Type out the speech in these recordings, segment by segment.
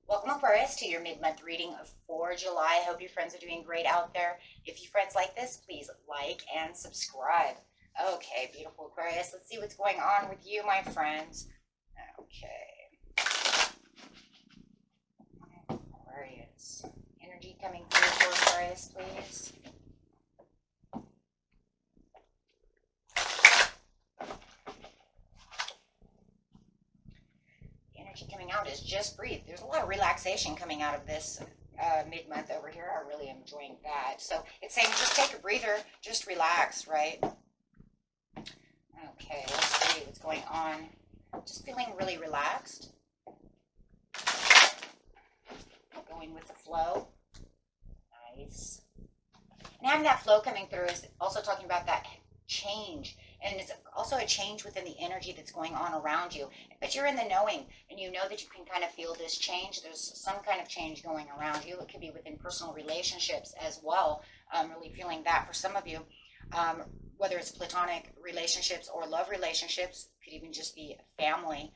Welcome, Aquarius, to your mid-month reading for July. I hope your friends are doing great out there. If you friends like this, please like and subscribe. Okay, beautiful Aquarius. Let's see what's going on with you, my friends. Okay. Aquarius. Energy coming through for Aquarius, please. Coming out is just breathe. There's a lot of relaxation coming out of this mid-month over here. I really am enjoying that. So it's saying just take a breather, just relax, right? Okay, let's see what's going on. Just feeling really relaxed. Going with the flow. Nice. And having that flow coming through is also talking about that change. And it's also a change within the energy that's going on around you. But you're in the knowing, and you know that you can kind of feel this change. There's some kind of change going around you. It could be within personal relationships as well. Really feeling that for some of you. Whether it's platonic relationships or love relationships, could even just be family.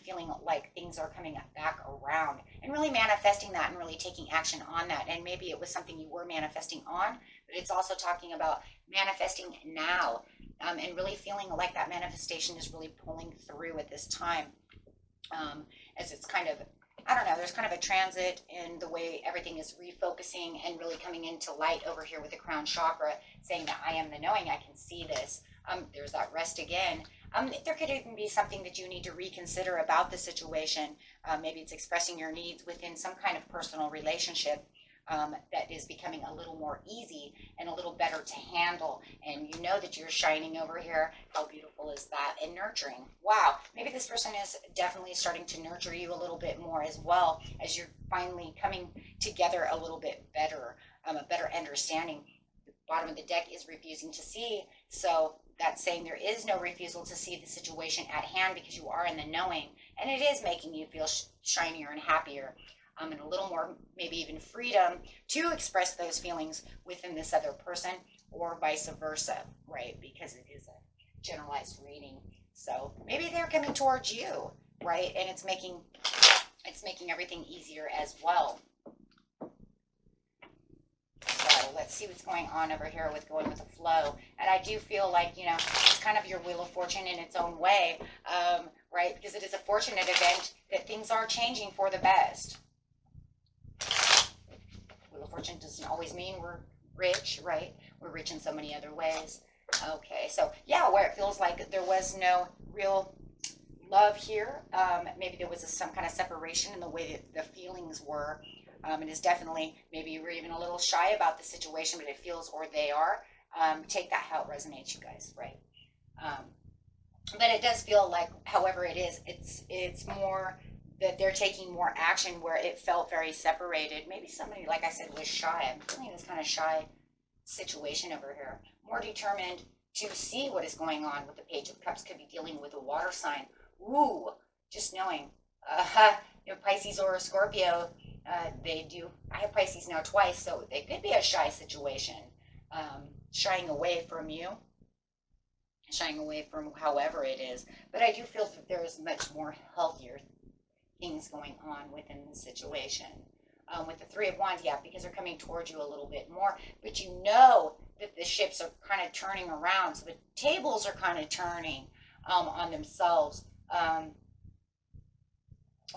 Feeling like things are coming back around and really manifesting that and really taking action on that. And maybe it was something you were manifesting on, but it's also talking about manifesting now, and really feeling like that manifestation is really pulling through at this time. As it's kind of, I don't know, there's kind of a transit in the way everything is refocusing and really coming into light over here with the crown chakra, saying that I am the knowing, I can see this. There's that rest again. There could even be something that you need to reconsider about the situation. Maybe it's expressing your needs within some kind of personal relationship that is becoming a little more easy and a little better to handle. And you know that you're shining over here. How beautiful is that? And nurturing. Wow. Maybe this person is definitely starting to nurture you a little bit more as well, as you're finally coming together a little bit better, a better understanding. The bottom of the deck is refusing to see. So that's saying there is no refusal to see the situation at hand because you are in the knowing, and it is making you feel shinier and happier, and a little more, maybe even freedom to express those feelings within this other person, or vice versa, right? Because it is a generalized reading. So maybe they're coming towards you, right? And it's making everything easier as well. So let's see what's going on over here with going with the flow. And I do feel like, you know, it's kind of your wheel of fortune in its own way, right? Because it is a fortunate event that things are changing for the best. Wheel of fortune doesn't always mean we're rich, right? We're rich in so many other ways. Okay, so yeah, where it feels like there was no real love here. Maybe there was some kind of separation in the way that the feelings were. It is definitely, maybe you were even a little shy about the situation, but it feels, or they are. Take that how it resonates, you guys, right? But it does feel like, however it is, it's more that they're taking more action where it felt very separated. Maybe somebody, like I said, was shy. I'm feeling this kind of shy situation over here. More determined to see what is going on with the Page of Cups. Could be dealing with a water sign. Ooh, just knowing. Pisces or a Scorpio, they do. I have Pisces now twice, so they could be a shy situation. Shying away from you. Shying away from however it is. But I do feel that there is much more healthier things going on within the situation. With the Three of Wands, yeah, because they're coming towards you a little bit more. But you know that the ships are kind of turning around. So the tables are kind of turning on themselves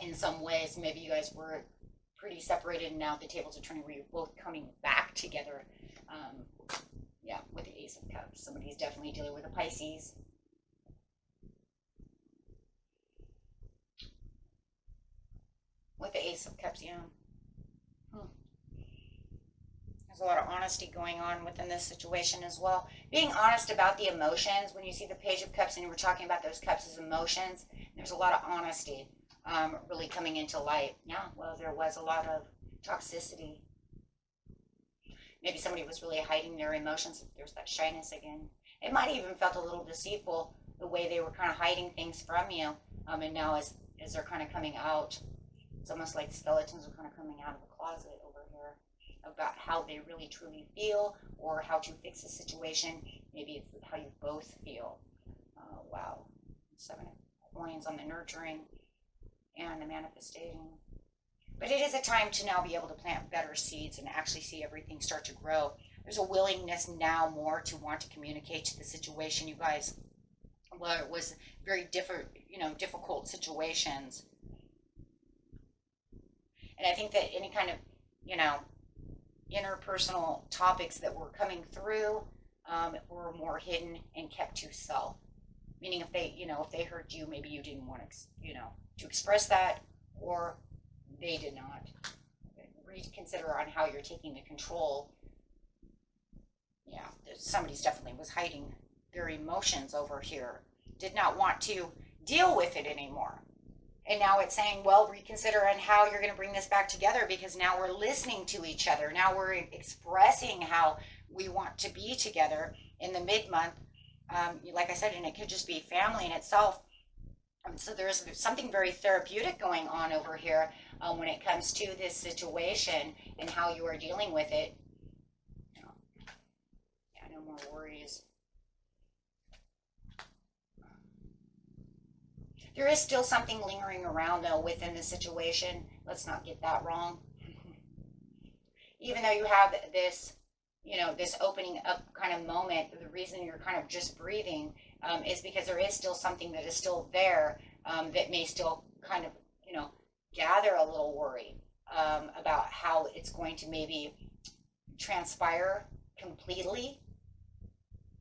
in some ways. Maybe you guys were pretty separated, and now the tables are turning where you're both coming back together. Yeah, with the Ace of Cups. Somebody's definitely dealing with a Pisces. With the Ace of Cups, yeah. There's a lot of honesty going on within this situation as well. Being honest about the emotions. When you see the Page of Cups and you were talking about those cups as emotions, there's a lot of honesty really coming into light. Yeah, well, there was a lot of toxicity. Maybe somebody was really hiding their emotions. There's that shyness again. It might have even felt a little deceitful, the way they were kind of hiding things from you. And now as they're kind of coming out, it's almost like skeletons are kind of coming out of the closet over here about how they really truly feel or how to fix a situation. Maybe it's how you both feel. Wow. 7 of coins on the nurturing and the manifesting. But it is a time to now be able to plant better seeds and actually see everything start to grow. There's a willingness now more to want to communicate to the situation, you guys. Well, it was very difficult situations. And I think that any kind of, interpersonal topics that were coming through were more hidden and kept to self. Meaning if they hurt you, maybe you didn't want to express that, or they did not. Reconsider on how you're taking the control. Yeah, somebody's definitely was hiding their emotions over here. Did not want to deal with it anymore. And now it's saying, well, reconsider on how you're going to bring this back together, because now we're listening to each other. Now we're expressing how we want to be together in the mid-month. Like I said, and it could just be family in itself. So there's something very therapeutic going on over here when it comes to this situation and how you are dealing with it. Yeah, no more worries. There is still something lingering around, though, within the situation. Let's not get that wrong. Even though you have this, this opening up kind of moment, the reason you're kind of just breathing is because there is still something that is still there that may still kind of, gather a little worry about how it's going to maybe transpire completely.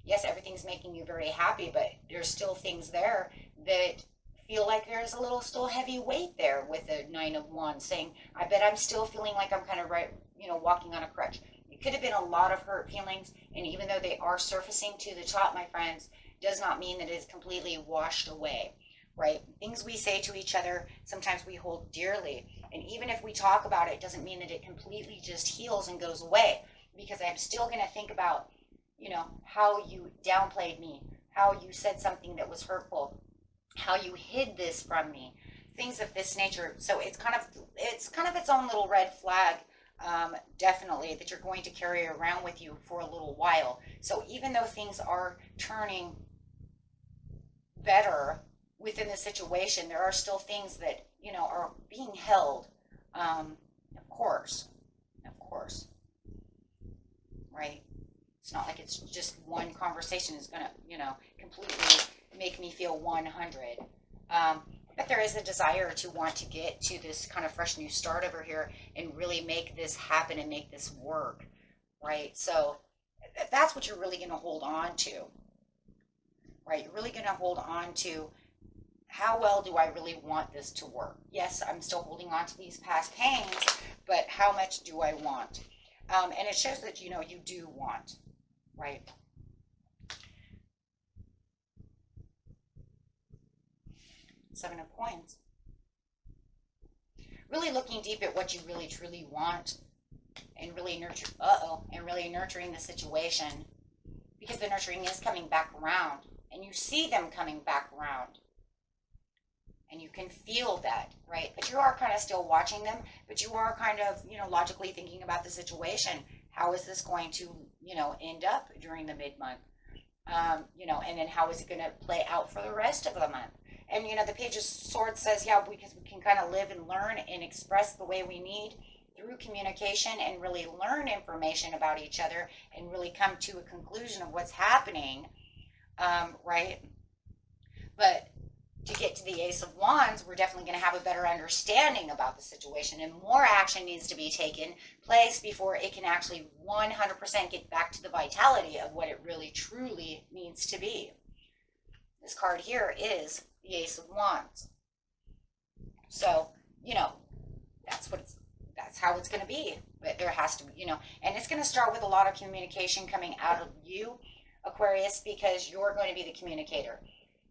Yes, everything's making you very happy, but there's still things there that feel like there's a little still heavy weight there with the 9 of Wands, saying, I bet I'm still feeling like I'm kind of walking on a crutch. It could have been a lot of hurt feelings, and even though they are surfacing to the top, my friends, does not mean that it is completely washed away, right? Things we say to each other, sometimes we hold dearly, and even if we talk about it, doesn't mean that it completely just heals and goes away, because I'm still going to think about, how you downplayed me, how you said something that was hurtful, how you hid this from me, things of this nature. So it's kind of its own little red flag, definitely, that you're going to carry around with you for a little while. So even though things are turning better within the situation, there are still things that are being held. Of course, right? It's not like it's just one conversation is gonna completely make me feel 100. But there is a desire to want to get to this kind of fresh new start over here and really make this happen and make this work, right? So that's what you're really going to hold on to, right? You're really going to hold on to, how well do I really want this to work? Yes, I'm still holding on to these past pains, but how much do I want? And it shows that, you do want, right? Seven of Coins. Really looking deep at what you really truly want and really nurturing the situation, because the nurturing is coming back around and you see them coming back around and you can feel that, right? But you are kind of still watching them, but you are kind of, logically thinking about the situation. How is this going to, end up during the mid-month? And then how is it going to play out for the rest of the month? And, the Page of Swords says, yeah, because we can kind of live and learn and express the way we need through communication and really learn information about each other and really come to a conclusion of what's happening, right? But to get to the Ace of Wands, we're definitely going to have a better understanding about the situation, and more action needs to be taken place before it can actually 100% get back to the vitality of what it really truly needs to be. This card here is the Ace of Wands. So, that's how it's going to be. But there has to be, and it's going to start with a lot of communication coming out of you, Aquarius, because you're going to be the communicator.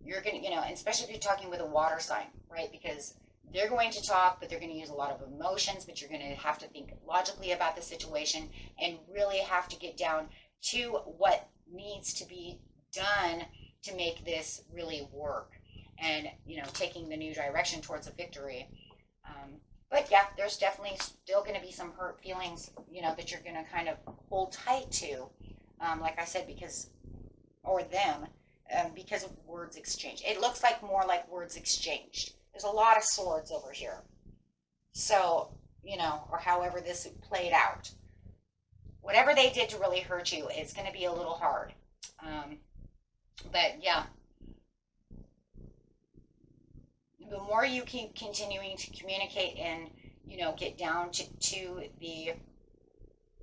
You're going to, and especially if you're talking with a water sign, right? Because they're going to talk, but they're going to use a lot of emotions, but you're going to have to think logically about the situation and really have to get down to what needs to be done to make this really work, and taking the new direction towards a victory. But yeah, there's definitely still going to be some hurt feelings, that you're going to kind of hold tight to, like I said, because of words exchanged. It looks like more like words exchanged. There's a lot of swords over here. So, or however this played out. Whatever they did to really hurt you, it's going to be a little hard. But yeah, the more you keep continuing to communicate and, get down to the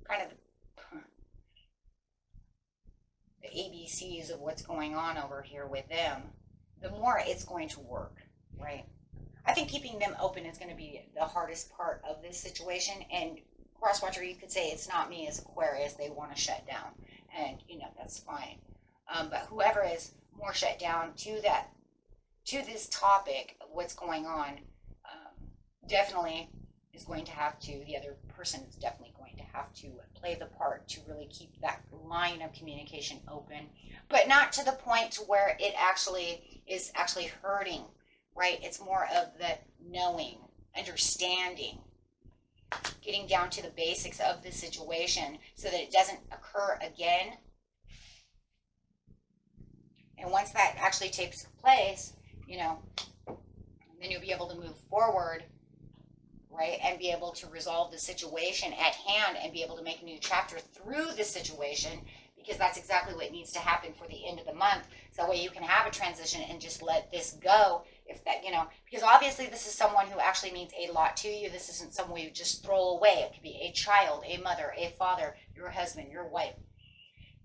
kind of the ABCs of what's going on over here with them, the more it's going to work, right? I think keeping them open is going to be the hardest part of this situation. And Crosswatcher, you could say it's not me as Aquarius. They want to shut down, and that's fine. But whoever is more shut down to this topic of what's going on, definitely is going to have to. The other person is definitely going to have to play the part to really keep that line of communication open, but not to the point to where it is actually hurting. Right? It's more of the knowing, understanding, getting down to the basics of the situation so that it doesn't occur again. And once that actually takes place, then you'll be able to move forward, right? And be able to resolve the situation at hand and be able to make a new chapter through the situation, because that's exactly what needs to happen for the end of the month. So that way you can have a transition and just let this go. If that, because obviously this is someone who actually means a lot to you. This isn't someone you just throw away. It could be a child, a mother, a father, your husband, your wife.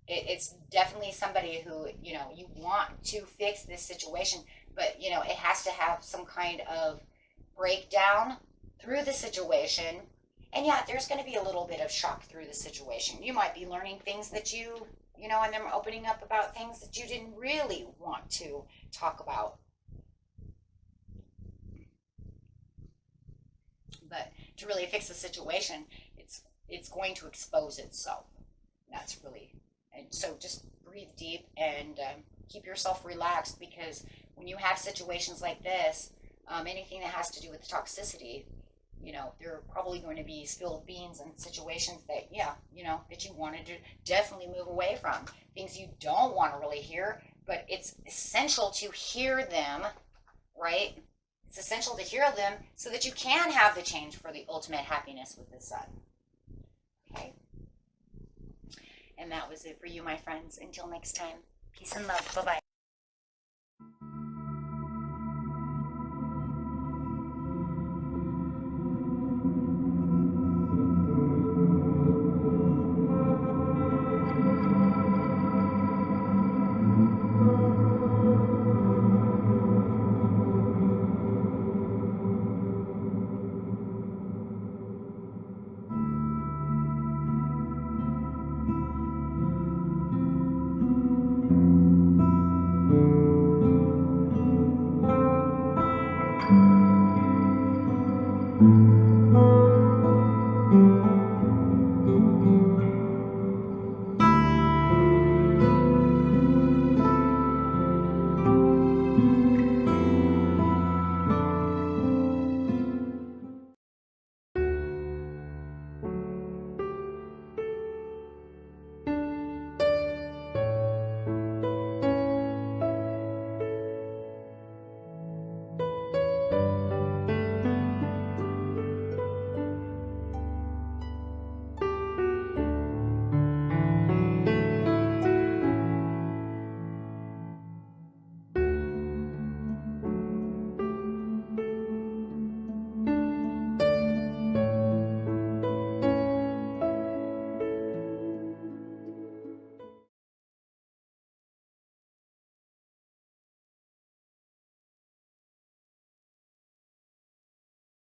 It's definitely somebody who, you want to fix this situation, but, it has to have some kind of breakdown through the situation. And yeah, there's going to be a little bit of shock through the situation. You might be learning things that and them opening up about things that you didn't really want to talk about. But to really fix the situation, it's going to expose itself. That's really, and so just breathe deep and keep yourself relaxed, because when you have situations like this, anything that has to do with toxicity, there are probably going to be spilled beans and situations that, that you wanted to definitely move away from. Things you don't want to really hear, but it's essential to hear them, right? It's essential to hear them so that you can have the change for the ultimate happiness with the sun. Okay? And that was it for you, my friends. Until next time, peace and love. Bye-bye.